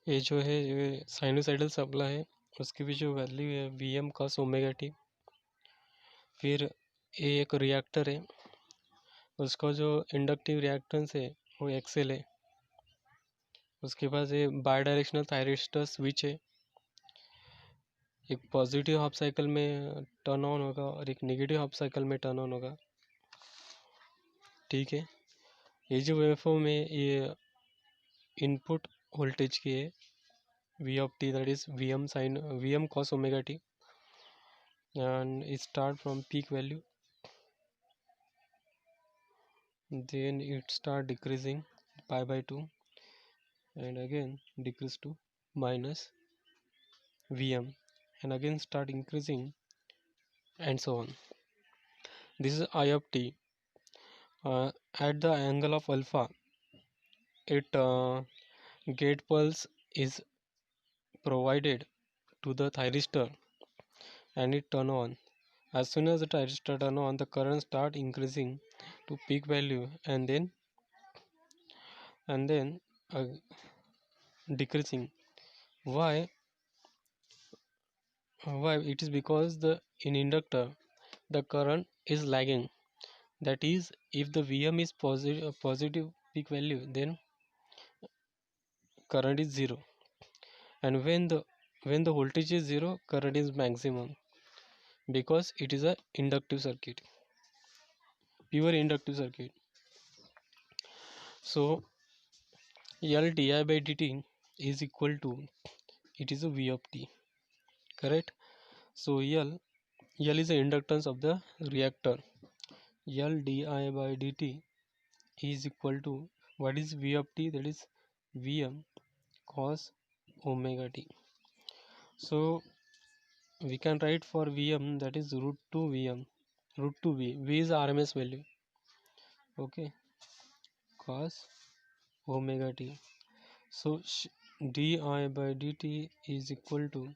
ये जो है ये साइनोसाइडल सप्लाई है, उसकी भी जो वैल्यू है V m cos omega t. फिर ये एक रिएक्टर है, उसका जो इंडक्टिव रिएक्टेंस है वो एक्सेल है। उसके पास ये बाई डायरेक्शनल थायरिस्टर स्विच है, एक पॉजिटिव हाफ साइकिल में टर्न ऑन होगा और एक नेगेटिव हाफ साइकिल में टर्न ऑन होगा। ठीक है, ये जो वेवफॉर्म है ये इनपुट वोल्टेज की है, V of t, that is Vm cos omega t, and it start from peak value, then it start decreasing pi by 2 and again decrease to minus Vm and again start increasing and so on. This is I of t. At the angle of alpha, it gate pulse is provided to the thyristor and it turn on. As soon as the thyristor turn on, the current start increasing to peak value and then decreasing. Why? Why? It is because the in inductor the current is lagging. That is, if the Vm is positive peak value, then current is zero, and when the voltage is zero, current is maximum because it is a inductive circuit, pure inductive circuit. So L di by dt is equal to, it is a V of t, correct? So L is the inductance of the reactor. L di by dt is equal to, what is V of t? That is Vm cos omega t. So we can write for Vm, that is root 2 Vm, root 2 V is RMS value, okay, cos omega t. So di by dt is equal to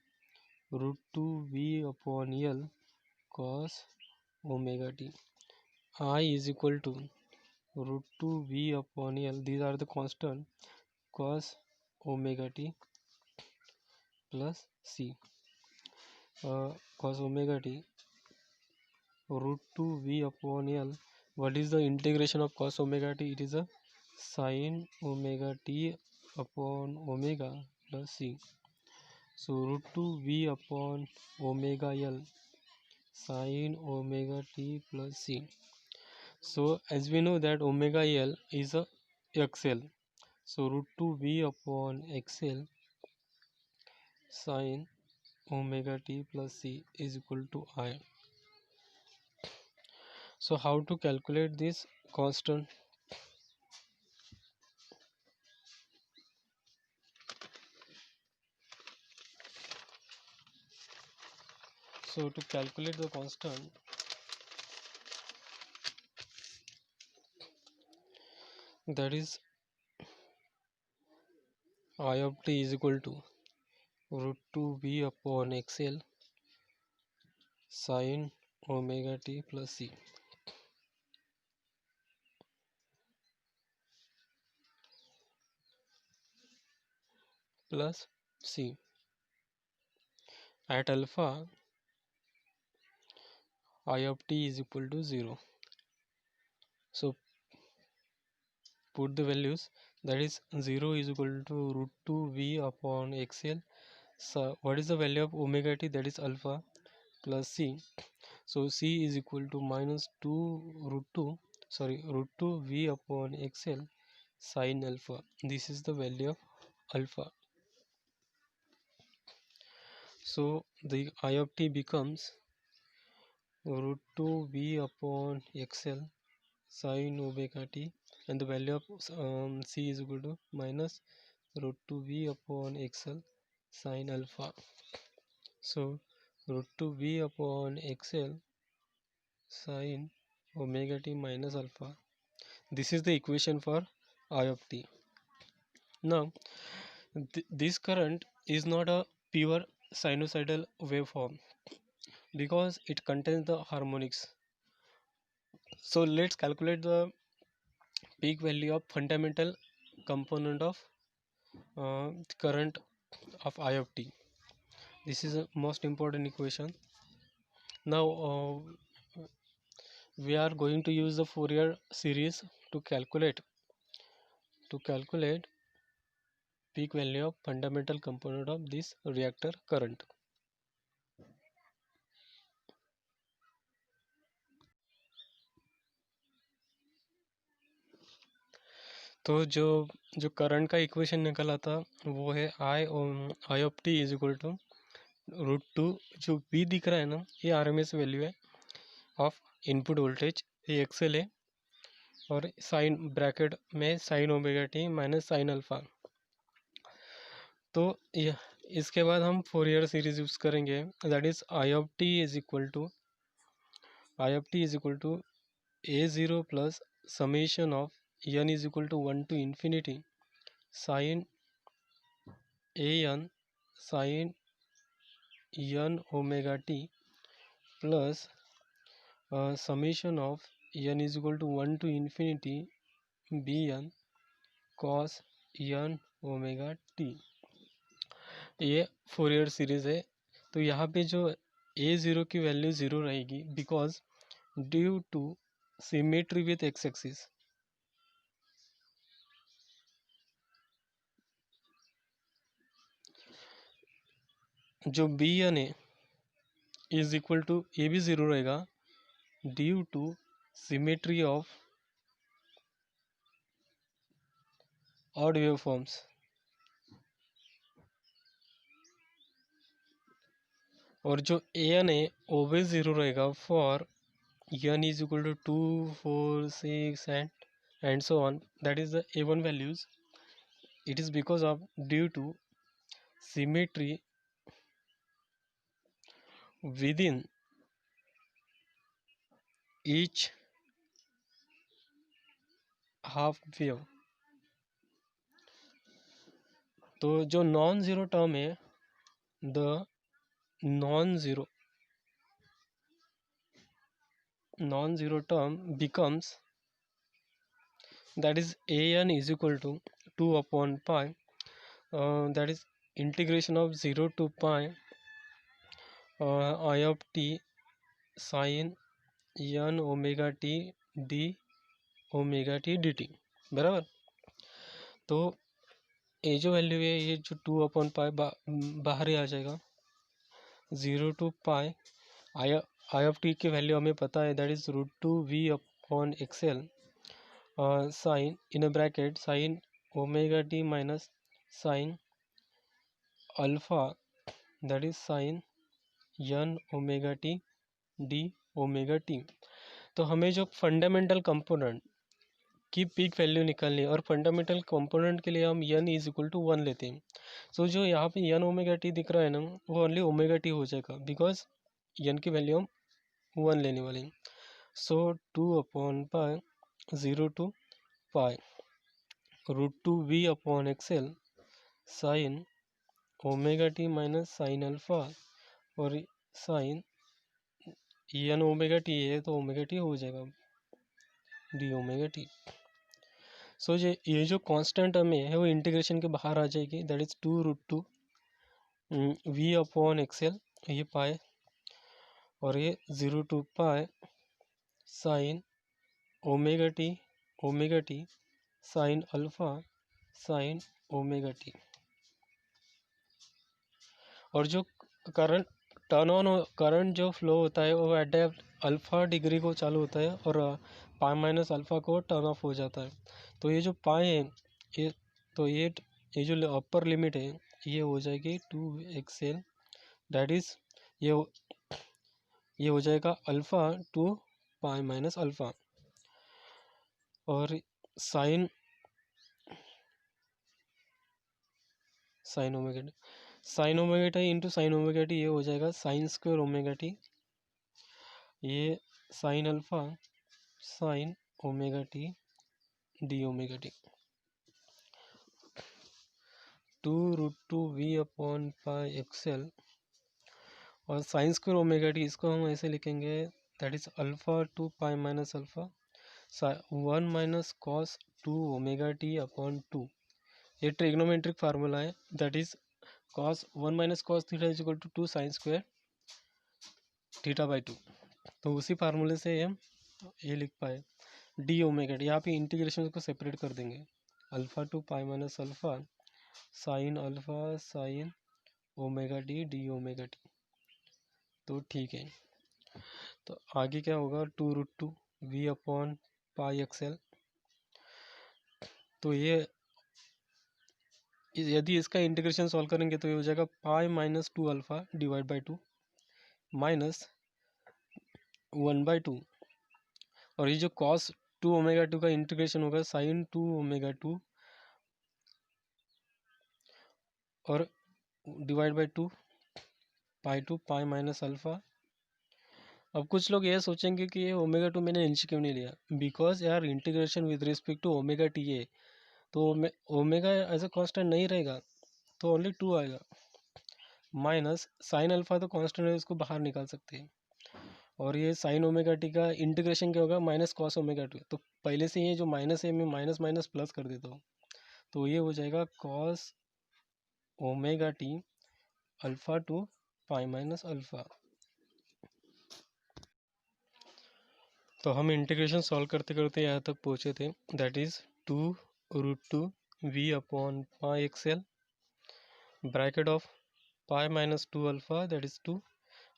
root 2 V upon L cos omega t. I is equal to root 2 V upon L, these are the constant, cos omega t plus C. Cos omega t root 2 V upon L. What is the integration of cos omega t? It is a sin omega t upon omega plus C. So root 2 V upon omega L sin omega t plus C. So as we know that omega L is a XL, so root 2 V upon XL sin omega t plus C is equal to I. So how to calculate this constant? So to calculate the constant, that is I of t is equal to root 2 V upon XL sin omega t plus C. Plus C. At alpha, I of t is equal to 0. So put the values, that is 0 is equal to root 2 V upon XL. So what is the value of omega t? That is alpha plus C. So C is equal to minus 2 root 2 V upon XL sin alpha. This is the value of alpha. So the I of t becomes root 2 V upon XL sin omega t, and the value of C is equal to minus root 2 V upon XL sin alpha. So root 2 V upon XL sin omega t minus alpha. This is the equation for I of t. Now this current is not a pure sinusoidal waveform because it contains the harmonics. So let's calculate the peak value of fundamental component of current of I of t. This is a most important equation. Now we are going to use the Fourier series to calculate peak value of fundamental component of this reactor current. तो जो current का equation निकला था वो है I of T is equal to √2, जो बी दिख रहा है ना ये आरएमएस वैल्यू है ऑफ इनपुट वोल्टेज, ये एक्सेल है, और साइन ब्रैकेट में sine omega T minus sine alpha. तो ये इसके बाद हम फोरियर सीरीज यूज करेंगे, that is I of T is equal to A zero plus summation of N is equal to 1 to infinity sine A N sign N omega t plus summation of n is equal to 1 to infinity bn cos n omega T. ये Fourier series है। तो यहाँ पे जो ए zero की value zero रहेगी because due to symmetry with x axis. जो B N है इज इक्वल टू ए भी ज़ीरो रहेगा due to symmetry of odd wave forms. और जो ए एन है वो भी ज़ीरो रहेगा for n is equal to 2, 4, 6 and so on, that is the a1 values. It is because of due to symmetry within each half wave। तो जो non zero term है, the non zero term becomes, that is an is equal to 2 upon pi, that is integration of 0 to pi I of t sin n omega T D omega T D T बराबर। तो ये जो value है ये जो 2 upon pi बाहर ही आ जाएगा, 0 to pi I of t की वैल्यू हमें पता है, that is √2 v upon XL sine in bracket sine omega T minus sine alpha, that is sine n omega T D omega t. तो हमें जो fundamental component की peak value निकालनी है, और फंडामेंटल कंपोनेंट के लिए हम n इज इक्वल टू 1 लेते हैं। सो जो यहाँ पे n ओमेगा टी दिख रहा है ना वो ओनली ओमेगा टी हो जाएगा बिकॉज n की वैल्यू हम 1 लेने वाले हैं। सो 2 upon pi 0 to pi √2 v upon XL sign omega T minus sine alpha, और साइन n ओमेगा टी है तो ओमेगा टी हो जाएगा डी ओमेगा टी। सो ये जो कांस्टेंट हमें है वो इंटीग्रेशन के बाहर आ जाएगी, that is 2 √2 v upon XL, ये पाए, और ये 0 to पाए sign omega T sign alpha sine omega T. और जो करंट करंट जो फ्लो होता है वो एट अल्फा डिग्री को चालू होता है और पाई माइनस अल्फा को टर्न ऑफ हो जाता है। तो ये जो पाई है ये, तो ये जो अपर लिमिट है ये हो जाएगी 2xl, दैट इज ये हो जाएगा alpha to pi minus alpha, और sine omega T into sine omega T ये हो जाएगा साइन स्क्वायर ओमेगा टी, ये sine alpha sine omega T D omega T. 2 √2 v upon pi XL, और sine square omega T इसको हम ऐसे लिखेंगे, that is alpha to pi minus alpha 1 minus cos 2 omega T upon 2, ये trigonometric formula है, that is cos 1 minus cos theta is equal to 2 sine square theta by 2। तो उसी फार्मूले से हम ये लिख पाए डी ओमेगा टी। यहाँ पे इंटीग्रेशन को सेपरेट कर देंगे, alpha to pi minus alpha sine omega D omega t. तो ठीक है, तो आगे क्या होगा, 2√2 वी अपॉन पाई एक्सएल। तो ये यदि इसका इंटीग्रेशन सॉल्व करेंगे तो ये हो जाएगा pi minus 2 alpha divide by 2 minus 1/2, और ये जो cos 2 ओमेगा 2 का इंटीग्रेशन होगा साइन 2 ओमेगा 2 और divide by 2 pi minus alpha. अब कुछ लोग ये सोचेंगे कि ये ओमेगा 2 मैंने नीचे क्यों नहीं लिया, बिकॉज यार integration with respect to omega t है, तो ओमेगा एज अ कांस्टेंट नहीं रहेगा, तो ओनली 2 आएगा, माइनस साइन अल्फा तो कांस्टेंट है, उसको बाहर निकाल सकते हैं। और ये साइन ओमेगा टी का इंटीग्रेशन क्या होगा, माइनस कॉस ओमेगा 2, तो पहले से ये जो माइनस है मैं माइनस माइनस प्लस कर देता हूँ, तो ये हो जाएगा cos omega t alpha to pi minus alpha. तो हम इंटीग्रेशन सॉल्व करते करते यहाँ तक पहुँचे थे, that is 2√2 V upon pi XL bracket of pi minus 2 alpha that is 2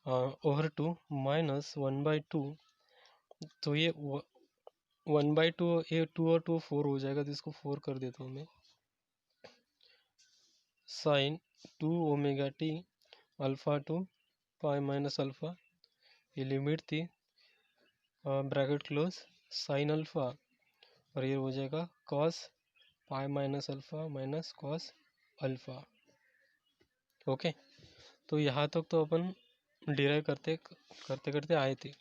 over 2 minus 1/2। तो ये 1/2, ये 2 और 2 4 हो जाएगा, तो इसको 4 कर देता हूँ मैं, sine 2 omega t alpha to pi minus alpha, ये लिमिट थी, ब्रैकेट क्लोज साइन अल्फा, और ये हो जाएगा cos pi minus alpha minus cos alpha. Okay, तो यहाँ तक तो अपन डिराइव करते करते करते आए थे।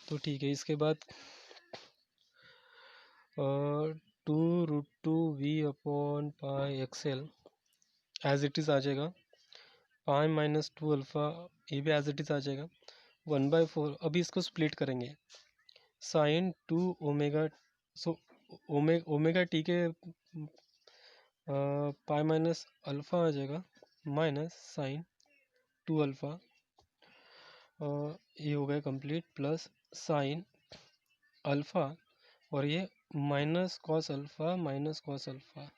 तो ठीक है, इसके बाद 2√2 V upon pi XL as it is आ जाएगा, पाई माइनस 2 अल्फा ये भी एज इट इज़ आ जाएगा, 1/4। अभी इसको स्प्लिट करेंगे, sine 2 omega, so omega t के पाई माइनस अल्फा आ जाएगा माइनस साइन 2 अल्फा, ये हो गया कंप्लीट, प्लस साइन अल्फा, और ये minus cos alpha minus cos alpha,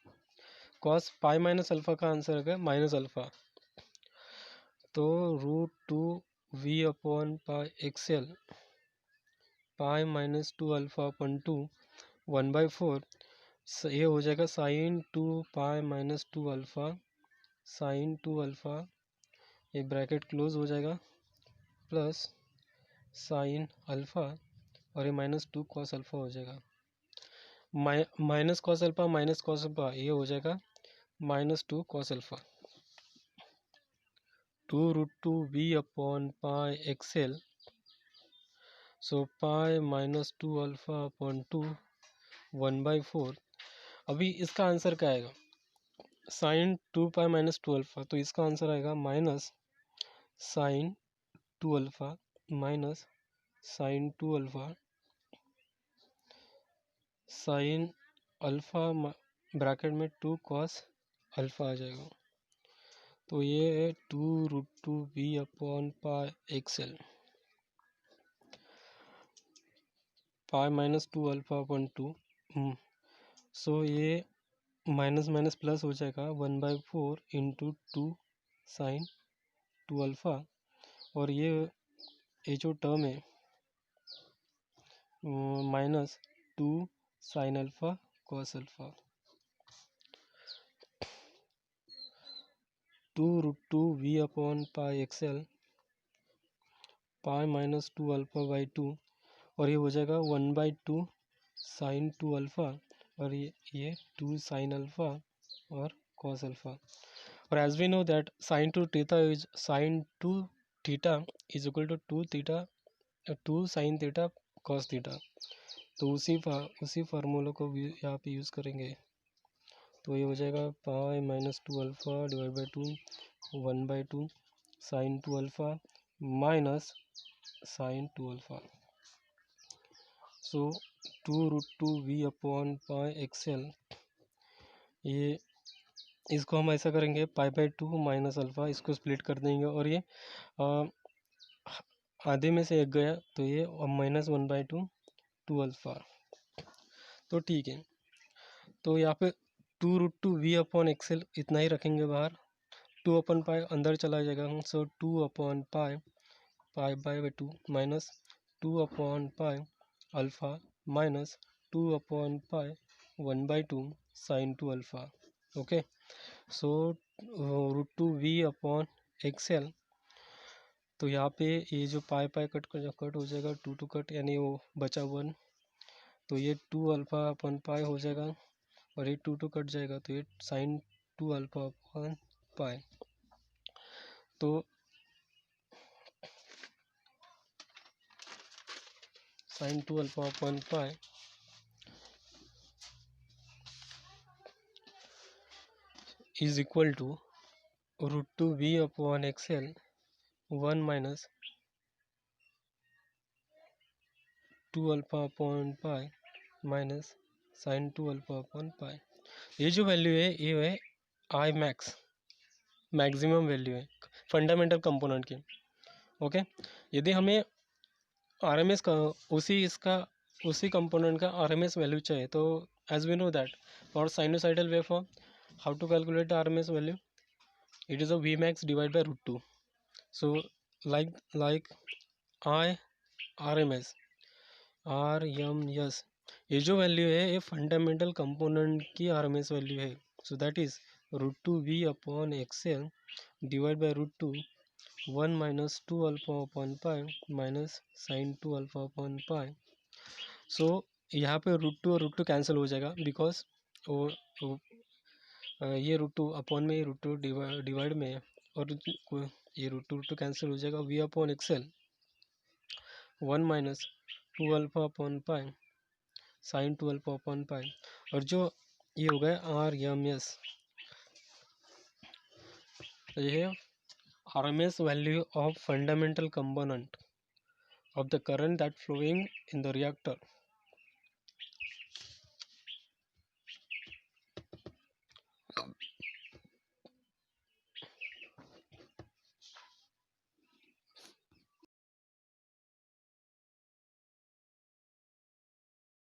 cos pi minus alpha का आंसर है माइनस अल्फा। तो √2 V upon pi XL pi minus 2 alpha upon 2 1/4, ये हो जाएगा sine 2 pi minus 2 alpha sine 2 alpha, ये bracket close हो जाएगा, प्लस साइन अल्फा, और ये माइनस 2 कॉस अल्फा हो जाएगा, minus cos alpha minus cos alpha, ये हो जाएगा minus 2 cos alpha. 2√2 V upon pi XL, so pi minus 2 alpha upon 2 1/4। अभी इसका आंसर क्या आएगा, साइन 2 पाई माइनस 2 अल्फा, तो इसका आंसर आएगा minus sine 2 alpha minus sine 2 alpha sine alpha bracket में 2 कॉस अल्फा आ जाएगा। तो ये है 2√2 V upon pi XL pi minus 2 alpha upon 2, so ये माइनस माइनस प्लस हो जाएगा 1/4 इंटू 2 साइन 2 अल्फा, और ये जो टर्म है minus 2 sine alpha cos alpha. 2√2 V upon pi XL pi minus 2 alpha by 2, और ये हो जाएगा 1/2 साइन 2 अल्फा, और ये 2 साइन अल्फा और कॉस अल्फा। और as we know that sine 2 theta is equal to 2 theta 2 sine theta cos theta, तो उसी फार्मूला को भी यहाँ पे यूज़ करेंगे। तो ये हो जाएगा pi minus 2 alpha divide by 2 1/2 sine 2 alpha minus sine 2 alpha. So 2√2 V upon pi XL, ये इसको हम ऐसा करेंगे, पाई/2 माइनस अल्फ़ा, इसको स्प्लिट कर देंगे और ये आधे में से एक गया तो ये -1/2 2 अल्फ़ा। तो ठीक है, तो यहाँ पे 2√2 v/xl इतना ही रखेंगे बाहर, 2/पाई अंदर चला जाएगा, सो 2/पाई पाई/2 माइनस 2/पाई अल्फ़ा माइनस 2/पाई 1/2 sine 2 alpha. Okay, so √2 v/xl, तो यहाँ पे ये जो पाई कट हो जाएगा, 2 कट यानी वो बचा 1, तो ये 2 अल्फ़ा/पाई हो जाएगा और ये 2 कट जाएगा तो ये साइन 2 अल्फ़ा/पाई। तो साइन 2 अल्फ़ा/पाई is equal to √2 v/xl 1 minus 2 अल्फ़ा/पाई माइनस साइन 2 अल्फ़ा/पाई। ये जो वैल्यू है ये है आई मैक्स, मैक्सिमम वैल्यू है फंडामेंटल कंपोनेंट की। ओके, यदि हमें आरएमएस का उसी कंपोनेंट का आरएमएस वैल्यू चाहिए, तो as we know that for sinusoidal waveform how to calculate RMS value, it is a V max divide by √2। So like I RMS RMS, ये जो वैल्यू है ये फंडामेंटल कंपोनेंट की आरएमएस वैल्यू है। So that is √2 v/xl divide by √2 1 minus 2 अल्फ़ा/पाई minus sine 2 अल्फ़ा/पाई। So यहाँ पे √2 और √2 कैंसिल हो जाएगा, बिकॉज वो ये √2 अपॉन में, √2 डिवाइड में है, और ये √2 कैंसिल हो जाएगा। v/xl 1 माइनस 2 अल्फ़ा/पाई साइन 2 अल्फ़ा/पाई, और जो ये हो गया RMS, ये है RMS value of fundamental component of the current that flowing in the reactor।